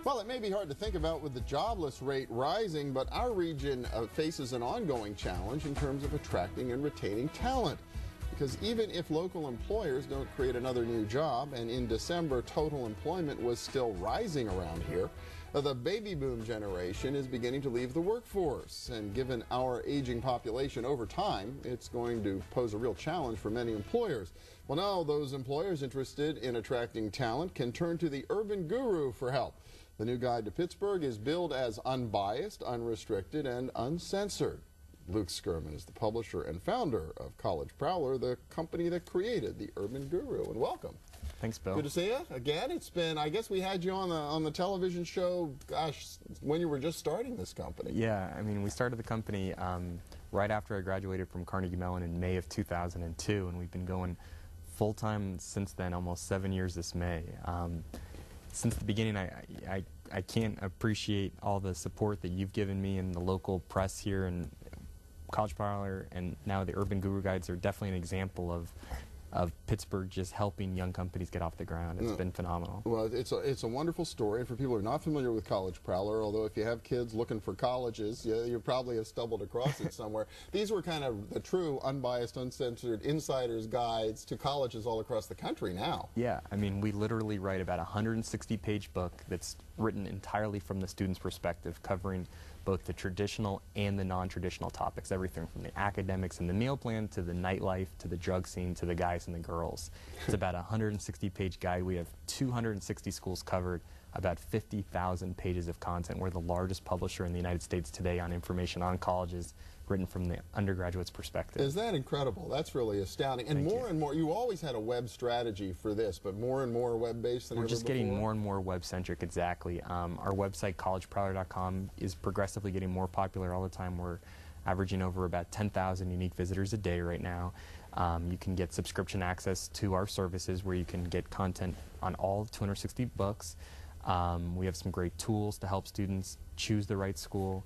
Well, it may be hard to think about with the jobless rate rising, but our region faces an ongoing challenge in terms of attracting and retaining talent. Because even if local employers don't create another new job, and in December total employment was still rising around here, the baby boom generation is beginning to leave the workforce. And given our aging population over time, it's going to pose a real challenge for many employers. Well, now those employers interested in attracting talent can turn to the Urban Guru for help. The new guide to Pittsburgh is billed as unbiased, unrestricted, and uncensored. Luke Skurman is the publisher and founder of College Prowler, the company that created the Urban Guru. And welcome. Thanks, Bill. Good to see you again. It's been, I guess we had you on the television show, gosh, when you were just starting this company. Yeah, I mean, we started the company right after I graduated from Carnegie Mellon in May of 2002, and we've been going full-time since then, almost 7 years this May. Since the beginning, I can't appreciate all the support that you've given me and the local press here, and College Prowler and now the Urban Guru Guides are definitely an example of Pittsburgh just helping young companies get off the ground. It's been phenomenal. Well, it's a wonderful story, and for people who are not familiar with College Prowler, although if you have kids looking for colleges, you probably have stumbled across it somewhere. These were kind of the true, unbiased, uncensored insiders' guides to colleges all across the country now. Yeah, I mean, we literally write about a 160-page book that's written entirely from the student's perspective, covering both the traditional and the non-traditional topics, everything from the academics and the meal plan to the nightlife to the drug scene to the guys and the girls. It's about a 160-page guide. We have 260 schools covered, about 50,000 pages of content. We're the largest publisher in the United States today on information on colleges, written from the undergraduate's perspective. Is that incredible? That's really astounding. And more and more, you always had a web strategy for this, but more and more web-based than ever before? We're just getting more and more web-centric, exactly. Our website, collegeprowler.com, is progressively getting more popular all the time. We're averaging over about 10,000 unique visitors a day right now. You can get subscription access to our services where you can get content on all 260 books. We have some great tools to help students choose the right school.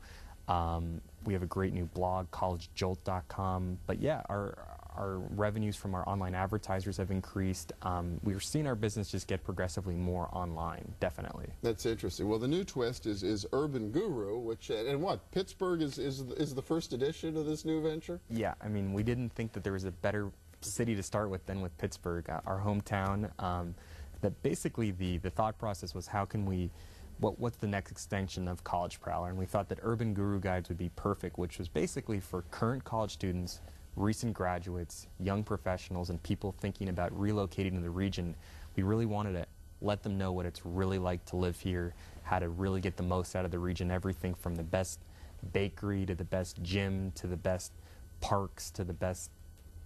We have a great new blog, collegejolt.com. But yeah, our revenues from our online advertisers have increased. We're seeing our business just get progressively more online, definitely. That's interesting. Well, the new twist is Urban Guru, which, and what, Pittsburgh is the first edition of this new venture? Yeah, I mean, we didn't think that there was a better city to start with than with Pittsburgh, our hometown. That basically the thought process was, how can we, what's the next extension of College Prowler? And we thought that Urban Guru Guides would be perfect, which was basically for current college students, recent graduates, young professionals, and people thinking about relocating to the region. We really wanted to let them know what it's really like to live here, how to really get the most out of the region, everything from the best bakery to the best gym to the best parks to the best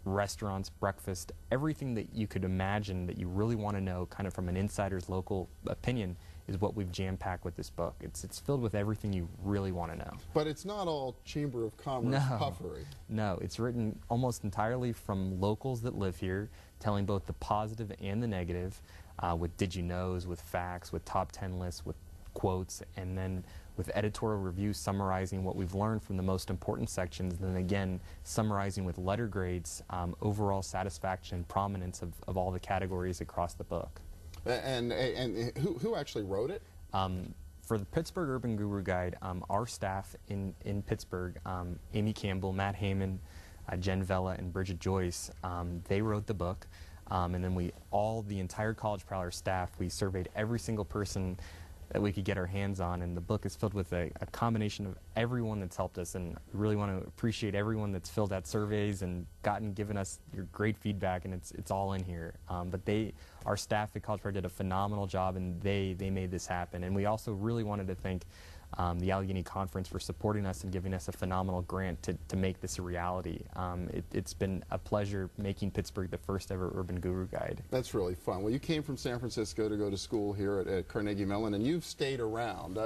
restaurants, breakfast, everything that you could imagine that you really want to know kind of from an insider's local opinion is what we've jam-packed with this book. It's filled with everything you really want to know. But it's not all Chamber of Commerce puffery. No, it's written almost entirely from locals that live here, telling both the positive and the negative, with did you knows, with facts, with top 10 lists, with quotes, and then with editorial reviews summarizing what we've learned from the most important sections, and then again summarizing with letter grades, overall satisfaction and prominence of all the categories across the book. And who actually wrote it? For the Pittsburgh Urban Guru Guide, our staff in Pittsburgh, Amy Campbell, Matt Heyman, Jen Vella, and Bridget Joyce, they wrote the book. And then the entire College Prowler staff, we surveyed every single person that we could get our hands on, and the book is filled with a combination of everyone that's helped us, and we really want to appreciate everyone that's filled out surveys and given us your great feedback, and it's all in here. But our staff at College Prowler did a phenomenal job, and they made this happen. And we also really wanted to thank the Allegheny Conference for supporting us and giving us a phenomenal grant to make this a reality. It's been a pleasure making Pittsburgh the first ever Urban Guru Guide. That's really fun. Well, you came from San Francisco to go to school here at Carnegie Mellon, and you've stayed around.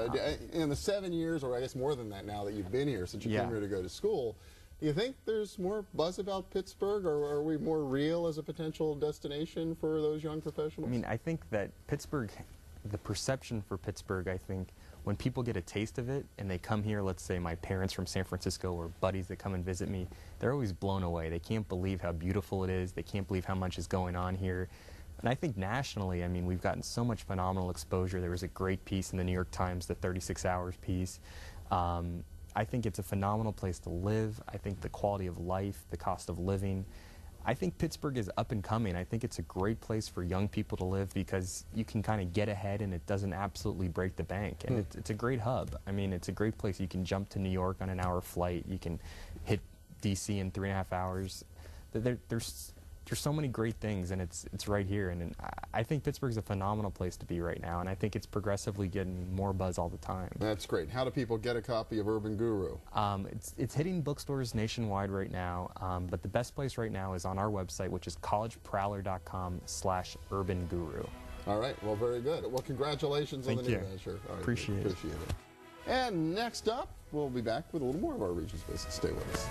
In the 7 years, or I guess more than that now that you've been here since you came here to go to school, do you think there's more buzz about Pittsburgh, or are we more real as a potential destination for those young professionals? I mean, I think that Pittsburgh, the perception for Pittsburgh, I think, when people get a taste of it and they come here, let's say my parents from San Francisco or buddies that come and visit me, they're always blown away. They can't believe how beautiful it is. They can't believe how much is going on here. And I think nationally, I mean, we've gotten so much phenomenal exposure. There was a great piece in the New York Times, the 36 Hours piece. I think it's a phenomenal place to live. I think the quality of life, the cost of living. I think Pittsburgh is up and coming. I think it's a great place for young people to live because you can kind of get ahead and it doesn't absolutely break the bank. And it's a great hub. I mean, it's a great place. You can jump to New York on an hour flight. You can hit D.C. in 3.5 hours. There's so many great things, and it's right here. And I think Pittsburgh's a phenomenal place to be right now, and I think it's progressively getting more buzz all the time. That's great. How do people get a copy of Urban Guru? It's hitting bookstores nationwide right now, but the best place right now is on our website, which is collegeprowler.com/urbanguru. All right. Well, very good. Well, congratulations on the new venture. All right, Appreciate it. And next up, we'll be back with a little more of our Regions Business. Stay with us.